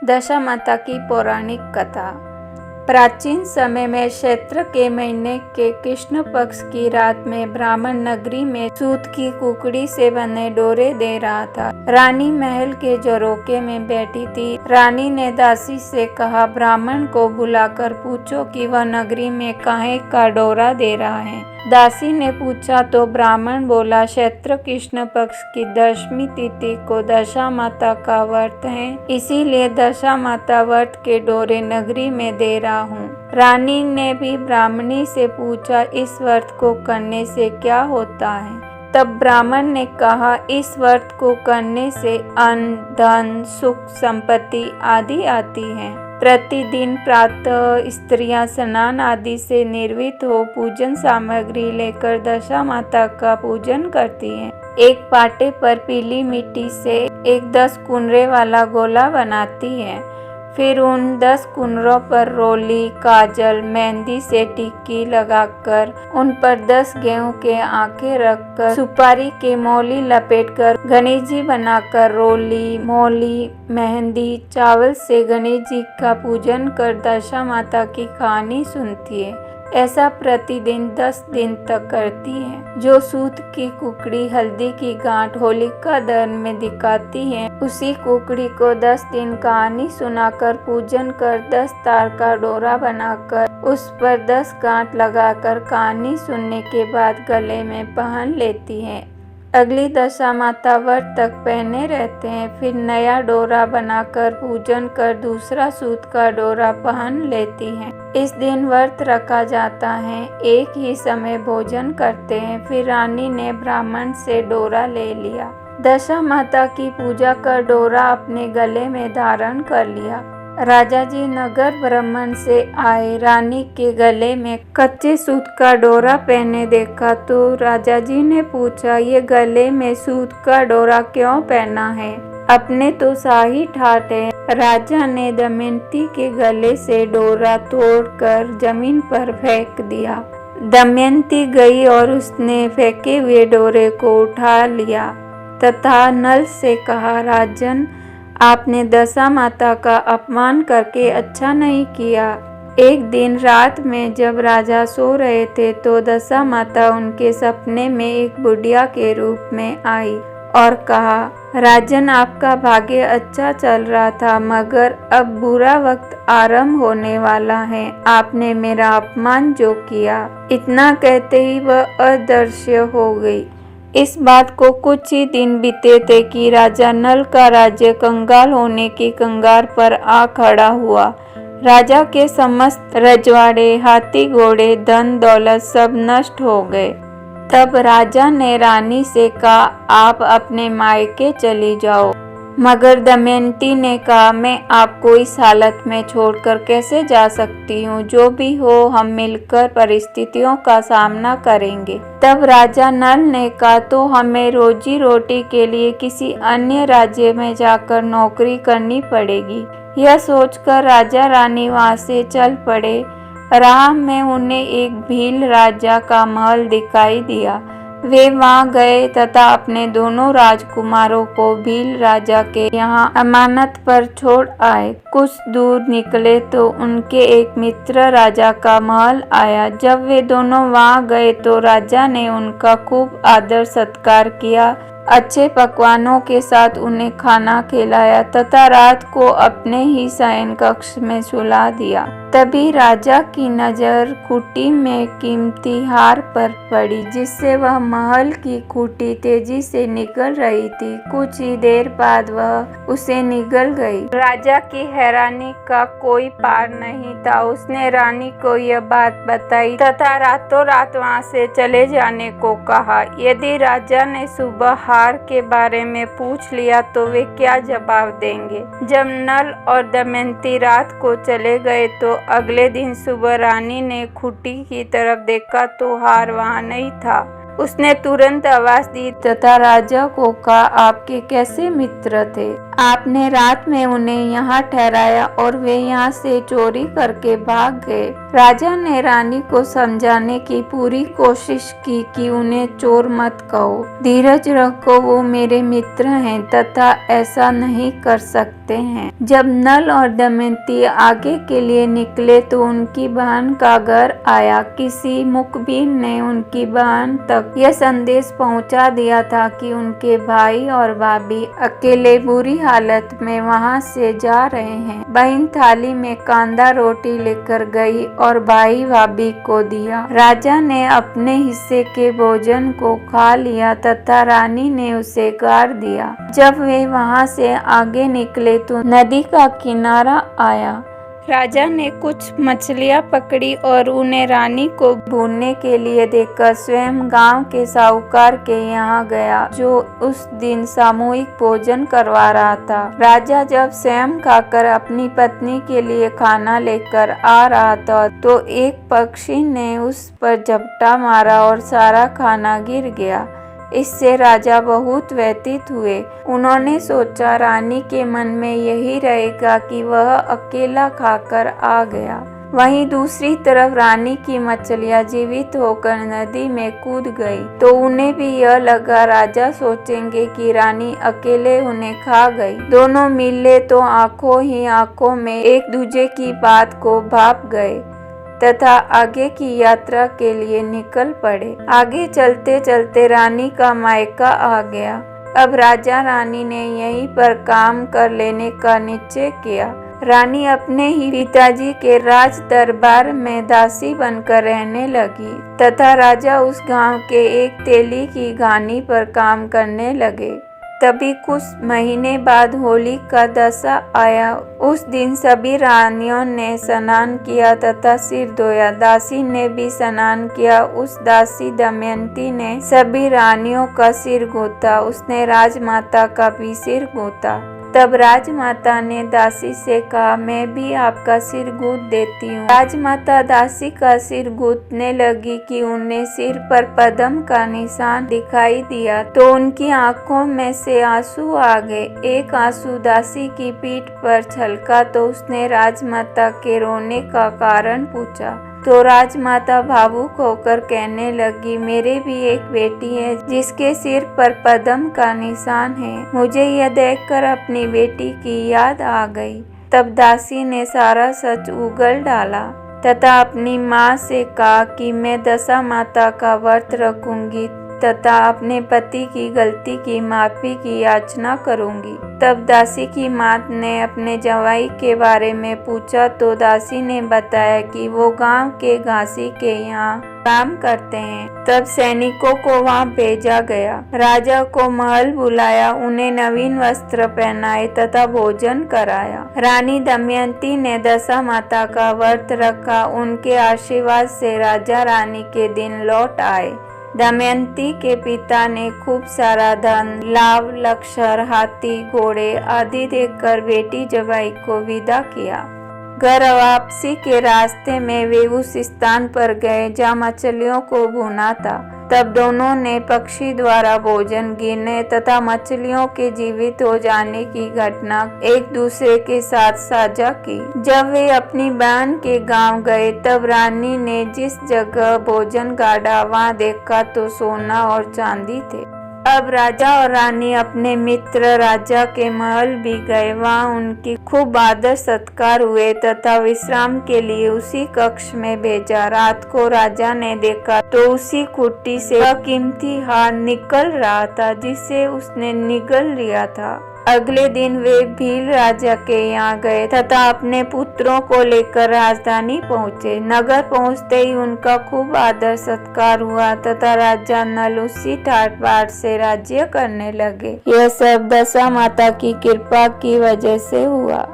दशामाता की पौराणिक कथा। प्राचीन समय में चैत्र के महीने के कृष्ण पक्ष की रात में ब्राह्मण नगरी में सूत की कुकड़ी से बने डोरे दे रहा था। रानी महल के झरोखे में बैठी थी। रानी ने दासी से कहा, ब्राह्मण को बुलाकर पूछो कि वह नगरी में काहे का डोरा दे रहा है। दासी ने पूछा तो ब्राह्मण बोला, चैत्र कृष्ण पक्ष की दशमी तिथि को दशा माता का व्रत है, इसीलिए दशा माता व्रत के डोरे नगरी में दे रहा हूँ। रानी ने भी ब्राह्मणी से पूछा, इस व्रत को करने से क्या होता है। तब ब्राह्मण ने कहा, इस व्रत को करने से अन्न, धन, सुख, संपत्ति आदि आती है। प्रतिदिन प्रातः स्त्रियां स्नान आदि से निर्वित हो पूजन सामग्री लेकर दशा माता का पूजन करती हैं। एक पाटे पर पीली मिट्टी से एक 10 कुनरे वाला गोला बनाती हैं। फिर उन 10 कुनरों पर रोली, काजल, मेहंदी से टिक्की लगाकर उन पर 10 गेहूं के आंखें रखकर सुपारी के मौली लपेटकर गणेश जी बनाकर रोली, मौली, मेहंदी, चावल से गणेश जी का पूजन कर दशा माता की कहानी सुनती है। ऐसा प्रतिदिन 10 दिन तक करती है। जो सूत की कुकड़ी हल्दी की गांठ होलिका दहन में दिखाती है, उसी कुकड़ी को 10 दिन कहानी सुनाकर पूजन कर 10 तार का डोरा बनाकर उस पर 10 गांठ लगाकर कहानी सुनने के बाद गले में पहन लेती है। अगली दशा माता व्रत तक पहने रहते हैं। फिर नया डोरा बनाकर पूजन कर दूसरा सूत का डोरा पहन लेती हैं। इस दिन व्रत रखा जाता है। एक ही समय भोजन करते हैं। फिर रानी ने ब्राह्मण से डोरा ले लिया। दशा माता की पूजा कर डोरा अपने गले में धारण कर लिया। राजा जी नगर भ्रमण से आए। रानी के गले में कच्चे सूत का डोरा पहने देखा तो राजा जी ने पूछा, ये गले में सूत का डोरा क्यों पहना है? अपने तो शाही ठाट है। राजा ने दमयंती के गले से डोरा तोड़कर जमीन पर फेंक दिया। दमयंती गई और उसने फेंके हुए डोरे को उठा लिया तथा नल से कहा, राजन, आपने दशा माता का अपमान करके अच्छा नहीं किया। एक दिन रात में जब राजा सो रहे थे तो दशा माता उनके सपने में एक बुढ़िया के रूप में आई और कहा, राजन, आपका भाग्य अच्छा चल रहा था मगर अब बुरा वक्त आरंभ होने वाला है। आपने मेरा अपमान जो किया। इतना कहते ही वह अदृश्य हो गई। इस बात को कुछ ही दिन बीते थे कि राजा नल का राज्य कंगाल होने की कगार पर आ खड़ा हुआ। राजा के समस्त रजवाड़े, हाथी घोड़े, धन दौलत सब नष्ट हो गए। तब राजा ने रानी से कहा, आप अपने मायके चली जाओ। मगर दमयंती ने कहा, मैं आपको इस हालत में छोड़कर कैसे जा सकती हूँ। जो भी हो, हम मिलकर परिस्थितियों का सामना करेंगे। तब राजा नल ने कहा, तो हमें रोजी रोटी के लिए किसी अन्य राज्य में जाकर नौकरी करनी पड़ेगी। यह सोचकर राजा रानी वहाँ से चल पड़े। राह में उन्हें एक भील राजा का महल दिखाई दिया। वे वहां गए तथा अपने दोनों राजकुमारों को भील राजा के यहाँ अमानत पर छोड़ आए। कुछ दूर निकले तो उनके एक मित्र राजा का महल आया। जब वे दोनों वहां गए तो राजा ने उनका खूब आदर सत्कार किया। अच्छे पकवानों के साथ उन्हें खाना खिलाया तथा रात को अपने ही शयन कक्ष में सुला दिया। तभी राजा की नजर खूंटी में कीमती हार पर पड़ी, जिससे वह महल की खूंटी तेजी से निकल रही थी। कुछ ही देर बाद वह उसे निगल गई। राजा की हैरानी का कोई पार नहीं था। उसने रानी को यह बात बताई तथा रातों रात वहां से चले जाने को कहा। यदि राजा ने सुबह हार के बारे में पूछ लिया तो वे क्या जवाब देंगे। जब नल और दमयंती रात को चले गए तो अगले दिन सुबह रानी ने खूंटी की तरफ देखा तो हार वहां नहीं था। उसने तुरंत आवाज दी तथा राजा को कहा, आपके कैसे मित्र थे? आपने रात में उन्हें यहाँ ठहराया और वे यहाँ से चोरी करके भाग गए। राजा ने रानी को समझाने की पूरी कोशिश की कि उन्हें चोर मत कहो, धीरज रखो, वो मेरे मित्र हैं तथा ऐसा नहीं कर सकते। होते हैं। जब नल और दमयंती आगे के लिए निकले तो उनकी बहन का घर आया। किसी मुखबिर ने उनकी बहन तक यह संदेश पहुंचा दिया था कि उनके भाई और भाभी अकेले बुरी हालत में वहां से जा रहे हैं। बहन थाली में कांदा रोटी लेकर गई और भाई भाभी को दिया। राजा ने अपने हिस्से के भोजन को खा लिया तथा रानी ने उसे गाड़ दिया। जब वे वहां से आगे निकले तो नदी का किनारा आया। राजा ने कुछ मछलियां पकड़ी और उन्हें रानी को भूनने के लिए देकर स्वयं गांव के साहूकार के यहाँ गया, जो उस दिन सामूहिक भोजन करवा रहा था। राजा जब स्वयं खाकर अपनी पत्नी के लिए खाना लेकर आ रहा था तो एक पक्षी ने उस पर झपटा मारा और सारा खाना गिर गया। इससे राजा बहुत व्यथित हुए। उन्होंने सोचा रानी के मन में यही रहेगा कि वह अकेला खाकर आ गया। वहीं दूसरी तरफ रानी की मछलियां जीवित होकर नदी में कूद गई तो उन्हें भी यह लगा राजा सोचेंगे कि रानी अकेले उन्हें खा गई। दोनों मिले तो आंखों ही आंखों में एक दूसरे की बात को भाप गए तथा आगे की यात्रा के लिए निकल पड़े। आगे चलते चलते रानी का मायका आ गया। अब राजा रानी ने यहीं पर काम कर लेने का निश्चय किया। रानी अपने ही पिताजी के राज दरबार में दासी बनकर रहने लगी तथा राजा उस गांव के एक तेली की घानी पर काम करने लगे। तभी कुछ महीने बाद होली का दशा आया। उस दिन सभी रानियों ने स्नान किया तथा सिर धोया। दासी ने भी स्नान किया। उस दासी दमयंती ने सभी रानियों का सिर गूंथा। उसने राजमाता का भी सिर गूंथा। तब राजमाता ने दासी से कहा, मैं भी आपका सिर गूंथ देती हूँ। राजमाता दासी का सिर गूंथने लगी कि उन्हें सिर पर पद्म का निशान दिखाई दिया तो उनकी आंखों में से आंसू आ गए। एक आंसू दासी की पीठ पर छलका तो उसने राजमाता के रोने का कारण पूछा तो राजमाता भावुक होकर कहने लगी, मेरे भी एक बेटी है जिसके सिर पर पद्म का निशान है। मुझे यह देखकर अपनी बेटी की याद आ गई। तब दासी ने सारा सच उगल डाला तथा अपनी माँ से कहा कि मैं दशा माता का व्रत रखूंगी तथा अपने पति की गलती की माफी की याचना करूंगी। तब दासी की माँ ने अपने जवाई के बारे में पूछा तो दासी ने बताया कि वो गांव के घासी के यहाँ काम करते हैं। तब सैनिकों को वहां भेजा गया। राजा को महल बुलाया, उन्हें नवीन वस्त्र पहनाए तथा भोजन कराया। रानी दमयंती ने दशा माता का व्रत रखा। उनके आशीर्वाद से राजा रानी के दिन लौट आए। दमयंती के पिता ने खूब सारा धन, लाभ, लक्षर, हाथी, घोड़े आदि देकर बेटी जवाई को विदा किया। घर वापसी के रास्ते में वे उस स्थान पर गए जहाँ मछलियों को भुना था। तब दोनों ने पक्षी द्वारा भोजन गिरने तथा मछलियों के जीवित हो जाने की घटना एक दूसरे के साथ साझा की। जब वे अपनी बहन के गांव गए तब रानी ने जिस जगह भोजन गाड़ा वहां देखा तो सोना और चांदी थे। अब राजा और रानी अपने मित्र राजा के महल भी गए। वहाँ उनकी खूब आदर सत्कार हुए तथा विश्राम के लिए उसी कक्ष में भेजा। रात को राजा ने देखा तो उसी कुटी से कीमती हार निकल रहा था जिसे उसने निगल लिया था। अगले दिन वे भील राजा के यहाँ गए तथा अपने पुत्रों को लेकर राजधानी पहुँचे। नगर पहुँचते ही उनका खूब आदर सत्कार हुआ तथा राजा नल उसी ठाट बाट से राज्य करने लगे। यह सब दशा माता की कृपा की वजह से हुआ।